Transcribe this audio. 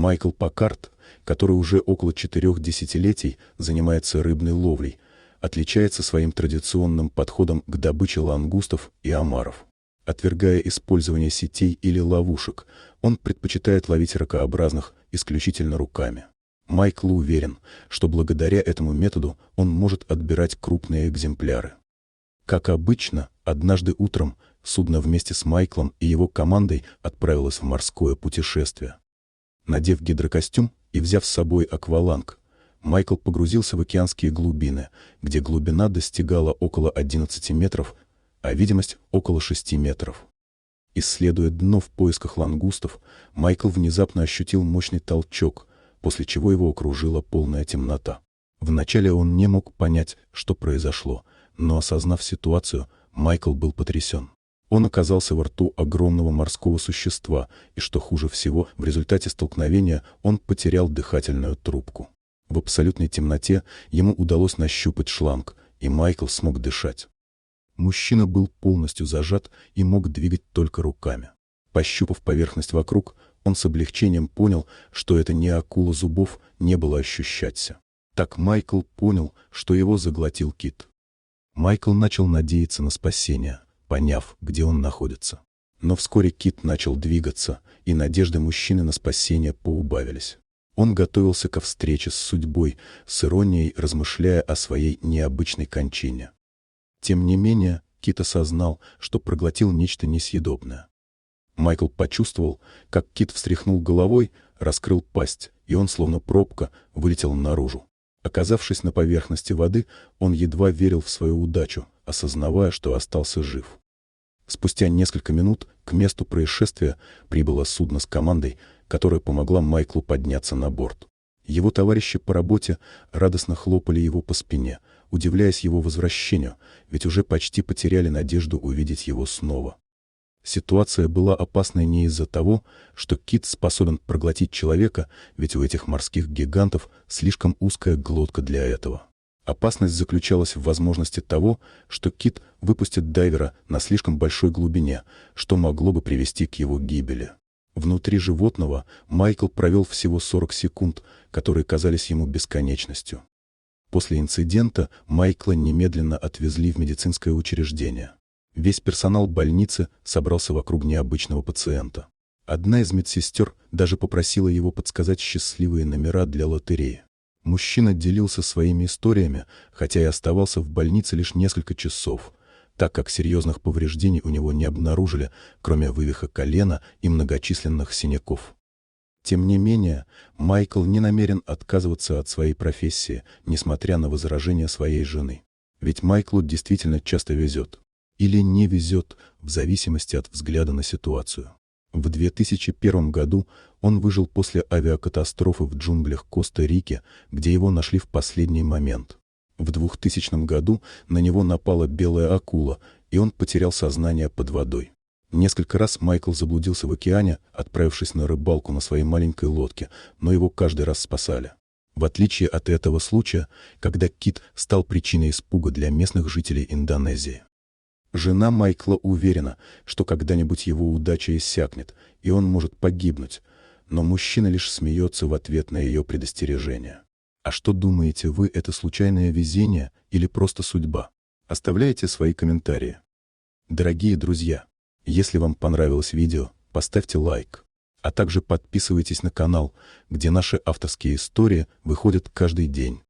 Майкл Паккарт, который уже около 4 десятилетий занимается рыбной ловлей, отличается своим традиционным подходом к добыче лангустов и омаров. Отвергая использование сетей или ловушек, он предпочитает ловить ракообразных исключительно руками. Майкл уверен, что благодаря этому методу он может отбирать крупные экземпляры. Как обычно, однажды утром судно вместе с Майклом и его командой отправилось в морское путешествие. Надев гидрокостюм и взяв с собой акваланг, Майкл погрузился в океанские глубины, где глубина достигала около 11 метров, а видимость около 6 метров. Исследуя дно в поисках лангустов, Майкл внезапно ощутил мощный толчок, после чего его окружила полная темнота. Вначале он не мог понять, что произошло, но, осознав ситуацию, Майкл был потрясен. Он оказался во рту огромного морского существа, и, что хуже всего, в результате столкновения он потерял дыхательную трубку. В абсолютной темноте ему удалось нащупать шланг, и Майкл смог дышать. Мужчина был полностью зажат и мог двигать только руками. Пощупав поверхность вокруг, он с облегчением понял, что это не акула зубов не было ощущаться. Так Майкл понял, что его заглотил кит. Майкл начал надеяться на спасение, поняв, где он находится. Но вскоре кит начал двигаться, и надежды мужчины на спасение поубавились. Он готовился ко встрече с судьбой, с иронией размышляя о своей необычной кончине. Тем не менее, кит осознал, что проглотил нечто несъедобное. Майкл почувствовал, как кит встряхнул головой, раскрыл пасть, и он, словно пробка, вылетел наружу. Оказавшись на поверхности воды, он едва верил в свою удачу, осознавая, что остался жив. Спустя несколько минут к месту происшествия прибыло судно с командой, которая помогла Майклу подняться на борт. Его товарищи по работе радостно хлопали его по спине, удивляясь его возвращению, ведь уже почти потеряли надежду увидеть его снова. Ситуация была опасной не из-за того, что кит способен проглотить человека, ведь у этих морских гигантов слишком узкая глотка для этого. Опасность заключалась в возможности того, что кит выпустит дайвера на слишком большой глубине, что могло бы привести к его гибели. Внутри животного Майкл провел всего 40 секунд, которые казались ему бесконечностью. После инцидента Майкла немедленно отвезли в медицинское учреждение. Весь персонал больницы собрался вокруг необычного пациента. Одна из медсестер даже попросила его подсказать счастливые номера для лотереи. Мужчина делился своими историями, хотя и оставался в больнице лишь несколько часов, так как серьезных повреждений у него не обнаружили, кроме вывиха колена и многочисленных синяков. Тем не менее, Майкл не намерен отказываться от своей профессии, несмотря на возражения своей жены. Ведь Майклу действительно часто везет. Или не везет, в зависимости от взгляда на ситуацию. В 2001 году он выжил после авиакатастрофы в джунглях Коста-Рики, где его нашли в последний момент. В 2000 году на него напала белая акула, и он потерял сознание под водой. Несколько раз Майкл заблудился в океане, отправившись на рыбалку на своей маленькой лодке, но его каждый раз спасали. В отличие от этого случая, когда кит стал причиной испуга для местных жителей Индонезии. Жена Майкла уверена, что когда-нибудь его удача иссякнет, и он может погибнуть, но мужчина лишь смеется в ответ на ее предостережение. А что думаете вы, это случайное везение или просто судьба? Оставляйте свои комментарии. Дорогие друзья, если вам понравилось видео, поставьте лайк, а также подписывайтесь на канал, где наши авторские истории выходят каждый день.